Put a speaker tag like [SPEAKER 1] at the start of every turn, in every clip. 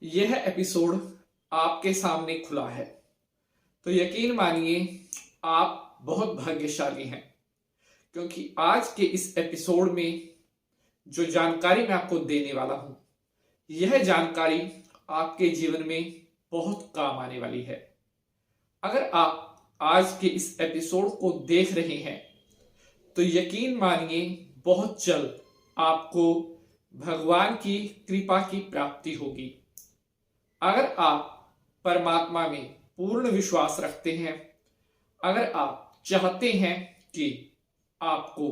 [SPEAKER 1] यह एपिसोड आपके सामने खुला है तो यकीन मानिए आप बहुत भाग्यशाली हैं, क्योंकि आज के इस एपिसोड में जो जानकारी मैं आपको देने वाला हूं, यह जानकारी आपके जीवन में बहुत काम आने वाली है। अगर आप आज के इस एपिसोड को देख रहे हैं तो यकीन मानिए बहुत जल्द आपको भगवान की कृपा की प्राप्ति होगी। अगर आप परमात्मा में पूर्ण विश्वास रखते हैं, अगर आप चाहते हैं कि आपको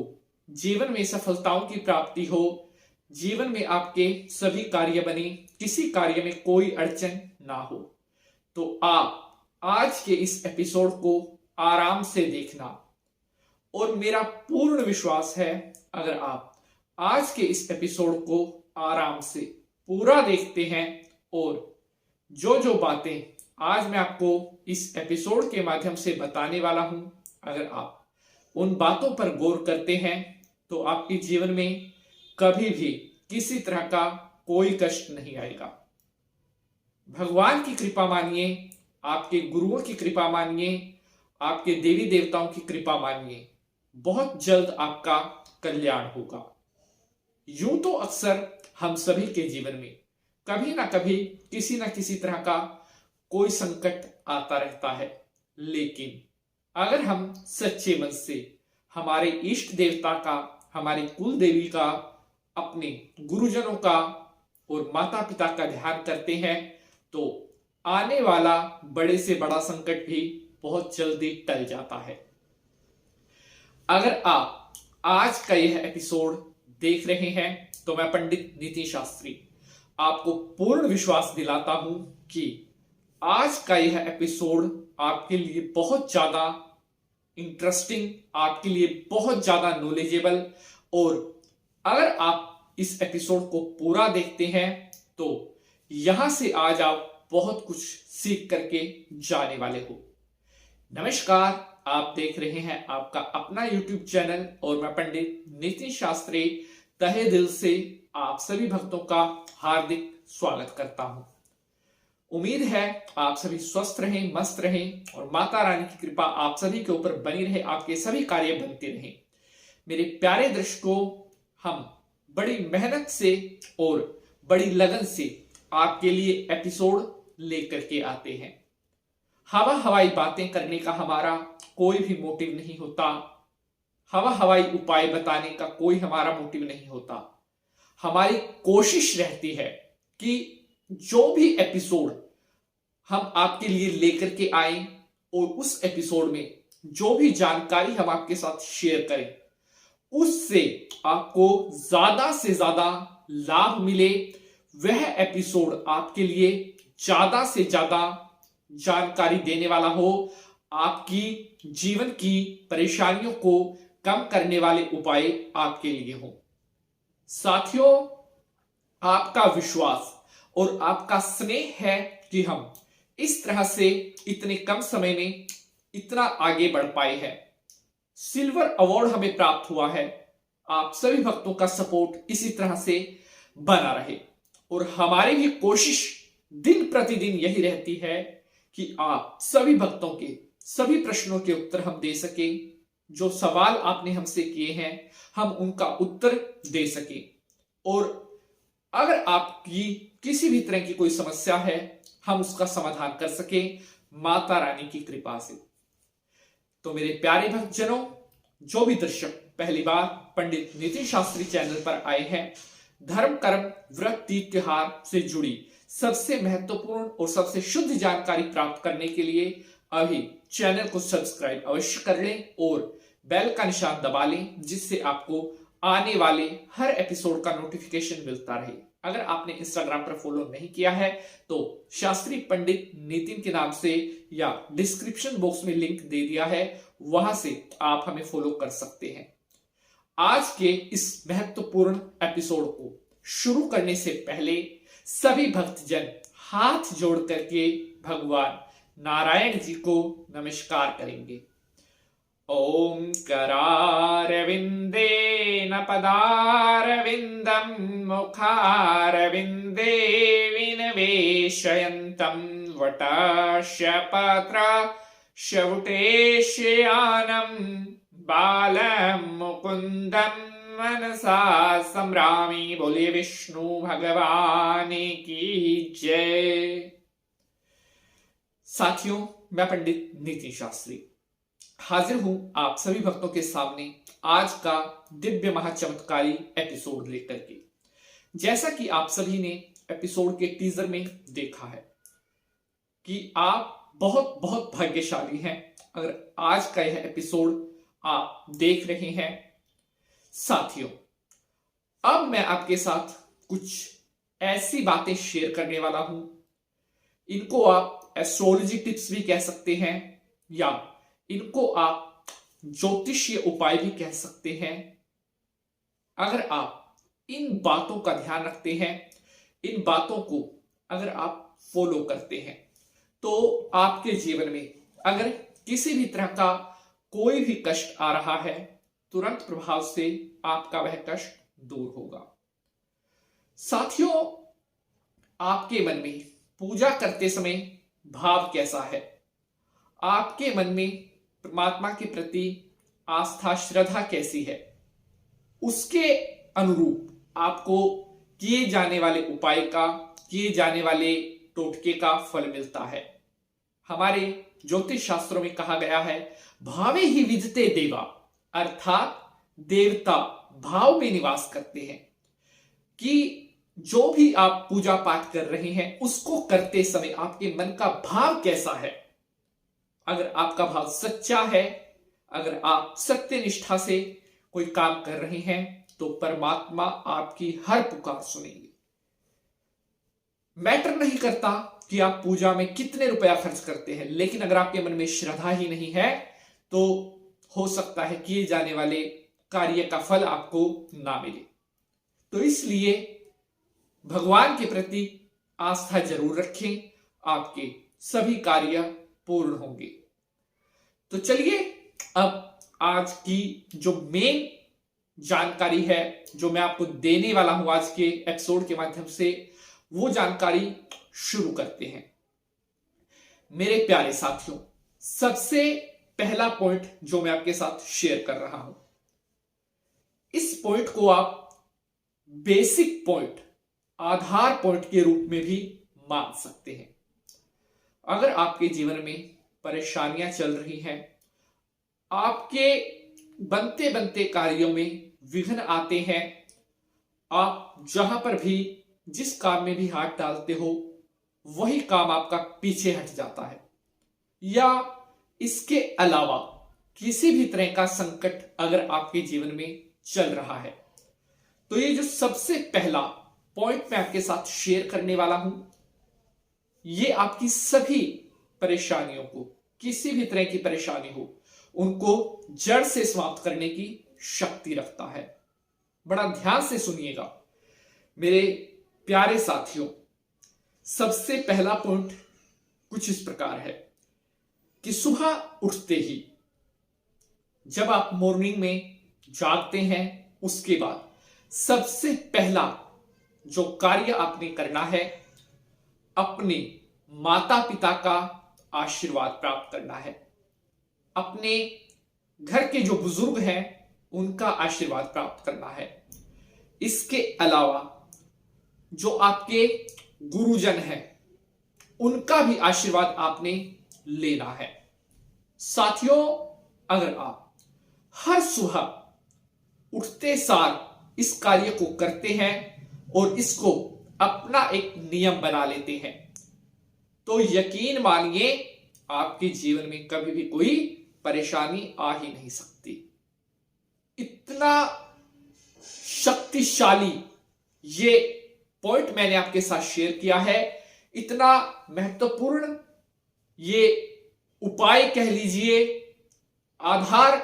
[SPEAKER 1] जीवन में सफलताओं की प्राप्ति हो, जीवन में आपके सभी कार्य बने, किसी कार्य में कोई अड़चन ना हो, तो आप आज के इस एपिसोड को आराम से देखना। और मेरा पूर्ण विश्वास है, अगर आप आज के इस एपिसोड को आराम से पूरा देखते हैं और जो बातें आज मैं आपको इस एपिसोड के माध्यम से बताने वाला हूं, अगर आप उन बातों पर गौर करते हैं तो आपके जीवन में कभी भी किसी तरह का कोई कष्ट नहीं आएगा। भगवान की कृपा मानिए, आपके गुरुओं की कृपा मानिए, आपके देवी देवताओं की कृपा मानिए, बहुत जल्द आपका कल्याण होगा। यूं तो अक्सर हम सभी के जीवन में कभी ना कभी किसी ना किसी तरह का कोई संकट आता रहता है, लेकिन अगर हम सच्चे मन से हमारे इष्ट देवता का, हमारी कुल देवी का, अपने गुरुजनों का और माता पिता का ध्यान करते हैं तो आने वाला बड़े से बड़ा संकट भी बहुत जल्दी टल जाता है। अगर आप आज का यह एपिसोड देख रहे हैं तो मैं पंडित नितिन शास्त्री आपको पूर्ण विश्वास दिलाता हूं कि आज का यह एपिसोड आपके लिए बहुत ज्यादा इंटरेस्टिंग, आपके लिए बहुत ज्यादा नॉलेजेबल, और अगर आप इस एपिसोड को पूरा देखते हैं तो यहां से आज आप बहुत कुछ सीख करके जाने वाले हो। नमस्कार, आप देख रहे हैं आपका अपना YouTube चैनल और मैं पंडित नितिन शास्त्री तहे दिल से आप सभी भक्तों का हार्दिक स्वागत करता हूं। उम्मीद है आप सभी स्वस्थ रहें, मस्त रहें और माता रानी की कृपा आप सभी के ऊपर बनी रहे, आपके सभी कार्य बनते रहें। मेरे प्यारे दर्शकों, हम बड़ी मेहनत से और बड़ी लगन से आपके लिए एपिसोड लेकर के आते हैं। हवा हवाई बातें करने का हमारा कोई भी मोटिव नहीं होता, हवा हवाई उपाय बताने का कोई हमारा मोटिव नहीं होता। हमारी कोशिश रहती है कि जो भी एपिसोड हम आपके लिए लेकर के आए और उस एपिसोड में जो भी जानकारी हम आपके साथ शेयर करें, उससे आपको ज्यादा से ज्यादा लाभ मिले, वह एपिसोड आपके लिए ज्यादा से ज्यादा जानकारी देने वाला हो, आपकी जीवन की परेशानियों को कम करने वाले उपाय आपके लिए हो। साथियों, आपका विश्वास और आपका स्नेह है कि हम इस तरह से इतने कम समय में इतना आगे बढ़ पाए हैं। सिल्वर अवार्ड हमें प्राप्त हुआ है। आप सभी भक्तों का सपोर्ट इसी तरह से बना रहे और हमारी भी कोशिश दिन प्रतिदिन यही रहती है कि आप सभी भक्तों के सभी प्रश्नों के उत्तर हम दे सके। जो सवाल आपने हमसे किए हैं हम उनका उत्तर दे सके, और अगर आपकी किसी भी तरह की कोई समस्या है हम उसका समाधान कर सके माता रानी की कृपा से। तो मेरे प्यारे भक्तजनों, जो भी दर्शक पहली बार पंडित नितिन शास्त्री चैनल पर आए हैं, धर्म कर्म व्रत तीज त्योहार से जुड़ी सबसे महत्वपूर्ण और सबसे शुद्ध जानकारी प्राप्त करने के लिए अभी चैनल को सब्सक्राइब अवश्य कर लें और बेल का निशान दबा लें, जिससे आपको आने वाले हर एपिसोड का नोटिफिकेशन मिलता रहे। अगर आपने इंस्टाग्राम पर फॉलो नहीं किया है तो शास्त्री पंडित नितिन के नाम से या डिस्क्रिप्शन बॉक्स में लिंक दे दिया है, वहां से आप हमें फॉलो कर सकते हैं। आज के इस महत्वपूर्ण एपिसोड को शुरू करने से पहले सभी भक्तजन हाथ जोड़ करके भगवान नारायण जी को नमस्कार करेंगे ओम करारविंदेन पदारविंदं मुखारविंदे विनिवेशयन्तं वटास्य पत्राशवुटेशयानं बालं मुकुंदं मनसा संभ्रामि। बोले विष्णु भगवान की जय। साथियों, मैं पंडित नितिन शास्त्री हाजिर हूं आप सभी भक्तों के सामने आज का दिव्य महाचमत्कारी एपिसोड लेकर के। जैसा कि आप सभी ने एपिसोड के टीजर में देखा है कि आप बहुत बहुत भाग्यशाली हैं अगर आज का यह एपिसोड आप देख रहे हैं। साथियों, अब मैं आपके साथ कुछ ऐसी बातें शेयर करने वाला हूं, इनको आप एस्ट्रोलॉजी टिप्स भी कह सकते हैं या इनको आप ज्योतिषीय उपाय भी कह सकते हैं। अगर आप इन बातों का ध्यान रखते हैं, इन बातों को अगर आप फॉलो करते हैं, तो आपके जीवन में अगर किसी भी तरह का कोई भी कष्ट आ रहा है, तुरंत प्रभाव से आपका वह कष्ट दूर होगा। साथियों, आपके मन में पूजा करते समय भाव कैसा है? आपके मन में परमात्मा के प्रति आस्था श्रद्धा कैसी है? उसके अनुरूप आपको किए जाने वाले उपाय का, किए जाने वाले टोटके का फल मिलता है। हमारे ज्योतिष शास्त्रों में कहा गया है, भावे ही विजते देवा, अर्थात देवता भाव में निवास करते हैं। कि जो भी आप पूजा पाठ कर रहे हैं उसको करते समय आपके मन का भाव कैसा है? अगर आपका भाव सच्चा है, अगर आप सत्य निष्ठा से कोई काम कर रहे हैं, तो परमात्मा आपकी हर पुकार सुनेंगे। मैटर नहीं करता कि आप पूजा में कितने रुपया खर्च करते हैं, लेकिन अगर आपके मन में श्रद्धा ही नहीं है तो हो सकता है किए जाने वाले कार्य का फल आपको ना मिले। तो इसलिए भगवान के प्रति आस्था जरूर रखें, आपके सभी कार्य पूर्ण होंगे। तो चलिए अब आज की जो मेन जानकारी है, जो मैं आपको देने वाला हूं आज के एपिसोड के माध्यम से, वो जानकारी शुरू करते हैं। मेरे प्यारे साथियों, सबसे पहला पॉइंट जो मैं आपके साथ शेयर कर रहा हूं, इस पॉइंट को आप बेसिक पॉइंट, आधार पॉइंट के रूप में भी मान सकते हैं। अगर आपके जीवन में परेशानियां चल रही हैं, आपके बनते बनते कार्यों में विघ्न आते हैं, आप जहां पर भी जिस काम में भी हाथ डालते हो वही काम आपका पीछे हट जाता है, या इसके अलावा किसी भी तरह का संकट अगर आपके जीवन में चल रहा है, तो ये जो सबसे पहला पॉइंट मैं आपके साथ शेयर करने वाला हूं, ये आपकी सभी परेशानियों को, किसी भी तरह की परेशानी हो, उनको जड़ से समाप्त करने की शक्ति रखता है। बड़ा ध्यान से सुनिएगा मेरे प्यारे साथियों। सबसे पहला पॉइंट कुछ इस प्रकार है कि सुबह उठते ही जब आप मॉर्निंग में जागते हैं, उसके बाद सबसे पहला जो कार्य आपने करना है, अपने माता पिता का आशीर्वाद प्राप्त करना है। अपने घर के जो बुजुर्ग हैं उनका आशीर्वाद प्राप्त करना है। इसके अलावा जो आपके गुरुजन हैं उनका भी आशीर्वाद आपने लेना है। साथियों, अगर आप हर सुबह उठते सार इस कार्य को करते हैं और इसको अपना एक नियम बना लेते हैं, तो यकीन मानिए आपके जीवन में कभी भी कोई परेशानी आ ही नहीं सकती। इतना शक्तिशाली ये पॉइंट मैंने आपके साथ शेयर किया है, इतना महत्वपूर्ण ये उपाय कह लीजिए, आधार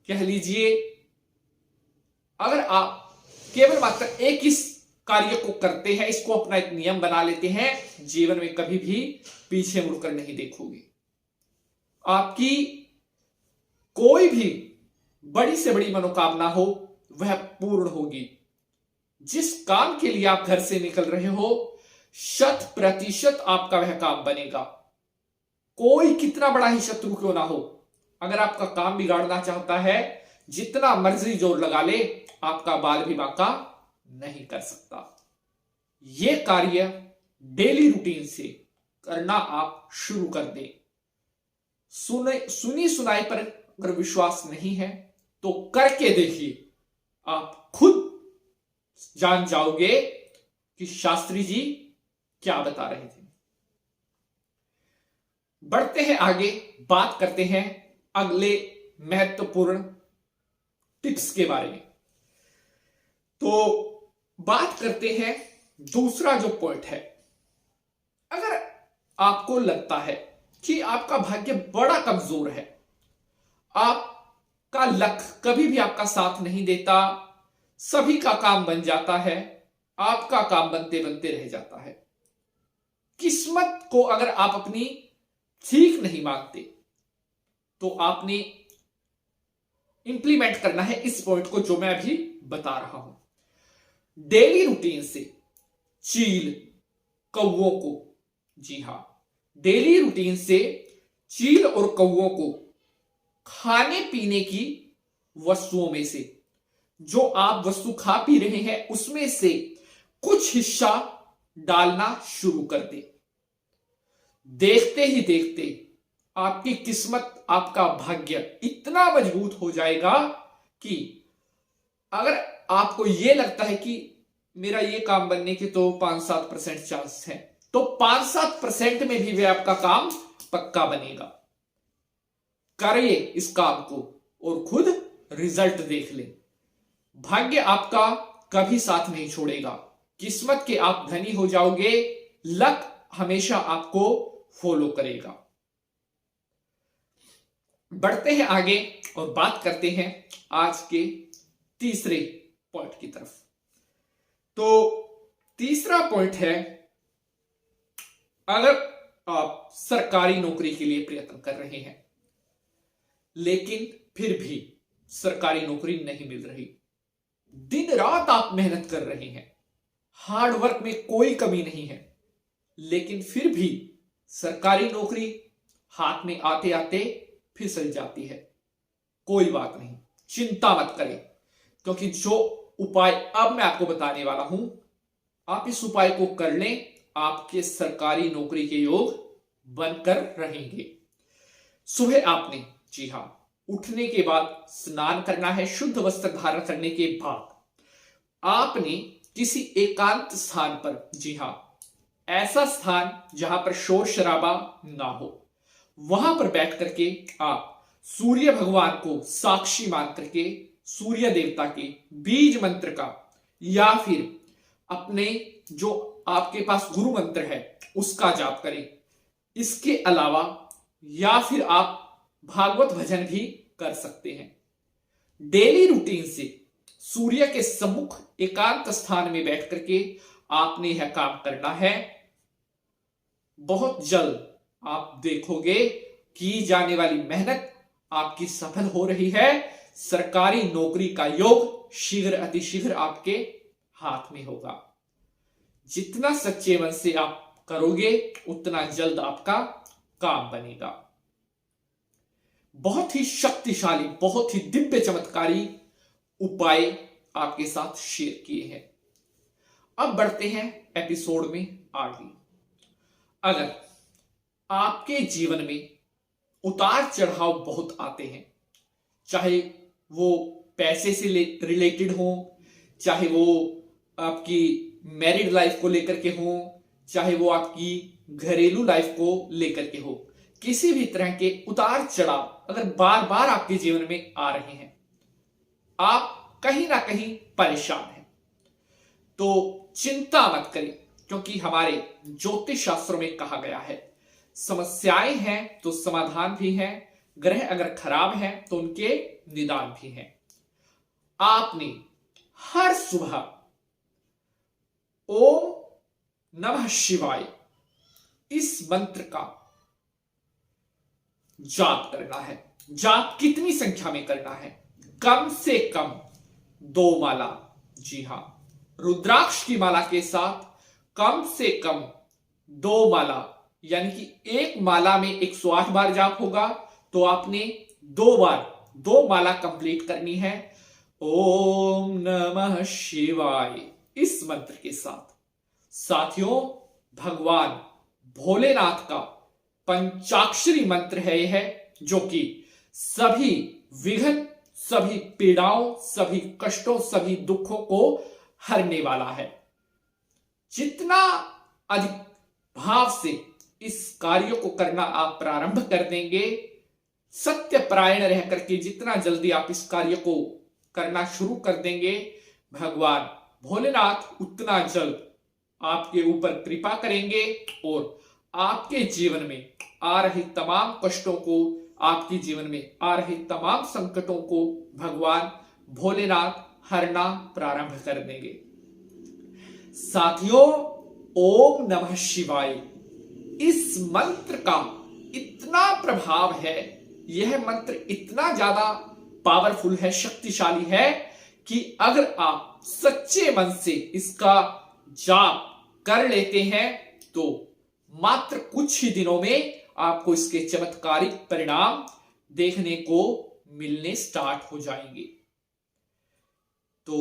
[SPEAKER 1] कह लीजिए। अगर आप केवल मात्र एक इस कार्य को करते हैं, इसको अपना एक नियम बना लेते हैं, जीवन में कभी भी पीछे मुड़कर नहीं देखोगे। आपकी कोई भी बड़ी से बड़ी मनोकामना हो वह पूर्ण होगी। जिस काम के लिए आप घर से निकल रहे हो 100% आपका वह काम बनेगा। कोई कितना बड़ा ही शत्रु क्यों ना हो, अगर आपका काम बिगाड़ना चाहता है जितना मर्जी जोर लगा ले, आपका बाल भी बांका नहीं कर सकता। यह कार्य डेली रूटीन से करना आप शुरू कर दें। सुनी सुनाई पर अगर विश्वास नहीं है तो करके देखिए, आप खुद जान जाओगे कि शास्त्री जी क्या बता रहे थे। बढ़ते हैं आगे, बात करते हैं अगले महत्वपूर्ण टिप्स के बारे में। तो बात करते हैं दूसरा जो पॉइंट है। अगर आपको लगता है कि आपका भाग्य बड़ा कमजोर है, आपका लक कभी भी आपका साथ नहीं देता, सभी का काम बन जाता है, आपका काम बनते बनते रह जाता है, किस्मत को अगर आप अपनी ठीक नहीं मानते तो आपने इंप्लीमेंट करना है इस पॉइंट को जो मैं अभी बता रहा हूं। डेली रूटीन से चील कौवों को, जी हां, डेली रूटीन से चील और कौवों को खाने पीने की वस्तुओं में से, जो आप वस्तु खा पी रहे हैं उसमें से कुछ हिस्सा डालना शुरू कर दे। देखते ही देखते आपकी किस्मत, आपका भाग्य इतना मजबूत हो जाएगा कि अगर आपको यह लगता है कि मेरा ये काम बनने के तो 5-7% चांस है, तो 5-7% में भी वह आपका काम पक्का बनेगा। करिए इस काम को और खुद रिजल्ट देख ले। भाग्य आपका कभी साथ नहीं छोड़ेगा, किस्मत के आप धनी हो जाओगे, लक हमेशा आपको फॉलो करेगा। बढ़ते हैं आगे और बात करते हैं आज के तीसरे पॉइंट की तरफ। तो तीसरा पॉइंट है, अगर आप सरकारी नौकरी के लिए प्रयत्न कर रहे हैं लेकिन फिर भी सरकारी नौकरी नहीं मिल रही, दिन रात आप मेहनत कर रहे हैं, हार्ड वर्क में कोई कमी नहीं है, लेकिन फिर भी सरकारी नौकरी हाथ में आते आते फिसल जाती है, कोई बात नहीं, चिंता मत करें, क्योंकि जो उपाय अब मैं आपको बताने वाला हूं, आप इस उपाय को कर लें, आपके सरकारी नौकरी के योग बनकर रहेंगे। सुबह आपने, जी हां, उठने के बाद स्नान करना है। शुद्ध वस्त्र धारण करने के बाद आपने किसी एकांत स्थान पर, जी हां, ऐसा स्थान जहां पर शोर शराबा ना हो, वहां पर बैठ करके आप सूर्य भगवान को साक्षी मान करके सूर्य देवता के बीज मंत्र का या फिर अपने जो आपके पास गुरु मंत्र है उसका जाप करें। इसके अलावा या फिर आप भागवत भजन भी कर सकते हैं। डेली रूटीन से सूर्य के सम्मुख एकांत स्थान में बैठ करके आपने यह काम करना है। बहुत जल्द आप देखोगे की जाने वाली मेहनत आपकी सफल हो रही है। सरकारी नौकरी का योग शीघ्र अतिशीघ्र आपके हाथ में होगा। जितना सच्चे मन से आप करोगे उतना जल्द आपका काम बनेगा। बहुत ही शक्तिशाली, बहुत ही दिव्य चमत्कारी उपाय आपके साथ शेयर किए हैं। अब बढ़ते हैं एपिसोड में आगे। अगर आपके जीवन में उतार चढ़ाव बहुत आते हैं, चाहे वो पैसे से रिलेटेड हो, चाहे वो आपकी मैरिड लाइफ को लेकर के हो, चाहे वो आपकी घरेलू लाइफ को लेकर के हो, किसी भी तरह के उतार चढ़ाव अगर बार बार आपके जीवन में आ रहे हैं, आप कहीं ना कहीं परेशान हैं, तो चिंता मत करें, क्योंकि हमारे ज्योतिष शास्त्रों में कहा गया है समस्याएं हैं तो समाधान भी है, ग्रह अगर खराब हैं तो उनके निदान भी हैं। आपने हर सुबह ओम नमः शिवाय इस मंत्र का जाप करना है। जाप कितनी संख्या में करना है? कम से कम 2 माला। जी हां, रुद्राक्ष की माला के साथ कम से कम 2 माला, यानी कि एक माला में 108 बार जाप होगा, तो आपने 2 बार 2 माला कंप्लीट करनी है ओम नमः शिवाय इस मंत्र के साथ। साथियों, भगवान भोलेनाथ का पंचाक्षरी मंत्र है यह, जो कि सभी विघ्न, सभी पीड़ाओं, सभी कष्टों, सभी दुखों को हरने वाला है। जितना अधिक भाव से इस कार्य को करना आप प्रारंभ कर देंगे, सत्य परायण रह करके जितना जल्दी आप इस कार्य को करना शुरू कर देंगे, भगवान भोलेनाथ उतना जल्द आपके ऊपर कृपा करेंगे और आपके जीवन में आ रहे तमाम कष्टों को, आपके जीवन में आ रहे तमाम संकटों को भगवान भोलेनाथ हरना प्रारंभ कर देंगे। साथियों, ओम नमः शिवाय इस मंत्र का इतना प्रभाव है, यह मंत्र इतना ज्यादा पावरफुल है, शक्तिशाली है कि अगर आप सच्चे मन से इसका जाप कर लेते हैं तो मात्र कुछ ही दिनों में आपको इसके चमत्कारिक परिणाम देखने को मिलने स्टार्ट हो जाएंगे। तो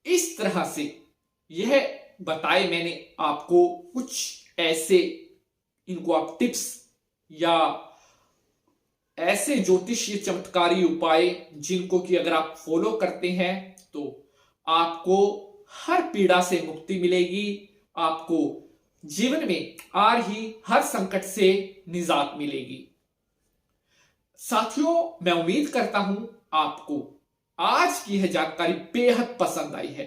[SPEAKER 1] इस तरह से यह बताए मैंने आपको कुछ ऐसे, इनको आप टिप्स या ऐसे ज्योतिषीय चमत्कारी उपाय जिनको कि अगर आप फॉलो करते हैं तो आपको हर पीड़ा से मुक्ति मिलेगी, आपको जीवन में आ रही हर संकट से निजात मिलेगी। साथियों, मैं उम्मीद करता हूं आपको आज की यह जानकारी बेहद पसंद आई है,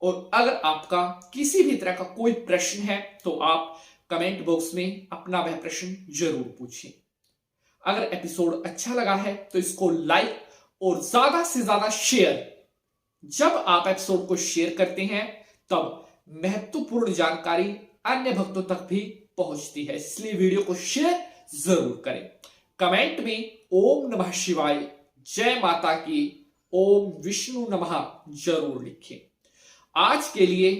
[SPEAKER 1] और अगर आपका किसी भी तरह का कोई प्रश्न है तो आप कमेंट बॉक्स में अपना वह प्रश्न जरूर पूछिए। अगर एपिसोड अच्छा लगा है तो इसको लाइक और ज्यादा से ज्यादा शेयर। जब आप एपिसोड को शेयर करते हैं तब महत्वपूर्ण जानकारी अन्य भक्तों तक भी पहुंचती है, इसलिए वीडियो को शेयर जरूर करें। कमेंट में ओम नमः शिवाय, जय माता की, ओम विष्णु नमः जरूर लिखें। आज के लिए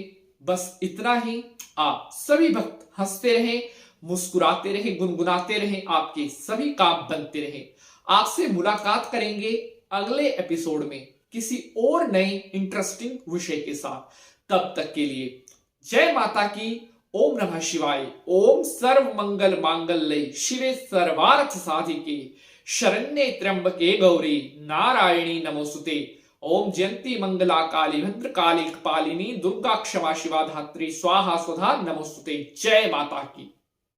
[SPEAKER 1] बस इतना ही। आप सभी भक्त हंसते रहें, मुस्कुराते रहें, गुनगुनाते रहें, आपके सभी काम बनते रहें। आपसे मुलाकात करेंगे अगले एपिसोड में किसी और नए इंटरेस्टिंग विषय के साथ। तब तक के लिए जय माता की, ओम नमः शिवाय। ओम सर्व मंगल मांगल्ये शिवे सर्वार्थ साधिके शरण्ये त्र्यंबके गौरी नारायणी नमोस्तुते। ओम जयंती मंगला काली भद्रकाली कपालिनी दुर्गा क्षमा शिवा धात्री स्वाहा स्वधा नमोस्तुते। जय माता की।